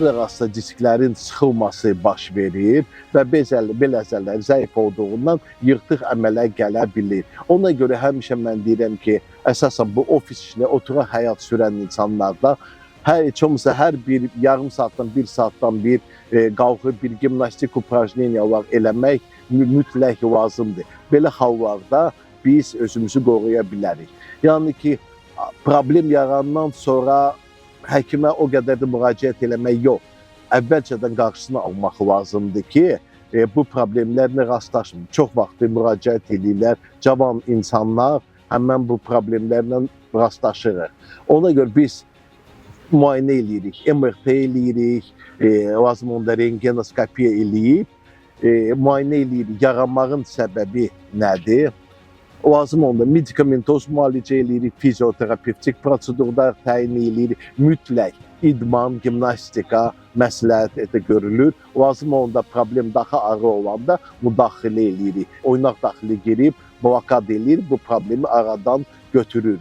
arası disklərin sıxılması baş verir və belə əzələlər zəif olduğundan yırtıq əmələ gələ bilir. Ona görə həmişə mən deyirəm ki, əsasən bu ofis işində oturaq həyat sürən insanlarda heç olmasa hər bir yarım saatdan, bir saatdan bir qalxıb bir gimnastik upражнениyalar eləmək mütləq lazımdır. Belə hallarda biz özümüzü qoruya bilərik. Yəni ki, problem yarandan sonra həkimə o qədər də müraciət eləmək yox. Əvvəlcədən qarşısını almaq lazımdır ki, bu problemlərlə rastlaşmır. Çox vaxt müraciət edirlər, cavan insanlar həmən bu problemlərlə rastlaşırıq. Ona görə biz müayinə eləyirik, MRT eləyirik, lazım onda rentgenoskopiya eləyib, müayinə eləyirik, yaranmağın səbəbi nədir? Lazım onda medikamentoz müalicə eləyirik, fizioterapevtik prosedurlar təyin eləyirik, mütləq idman, gimnastika məsləhət görülür. Lazım onda problem daha ağır olanda müdaxilə eləyirik. Oynaq daxili girib, blokad eləyir, bu problemi aradan götürürük.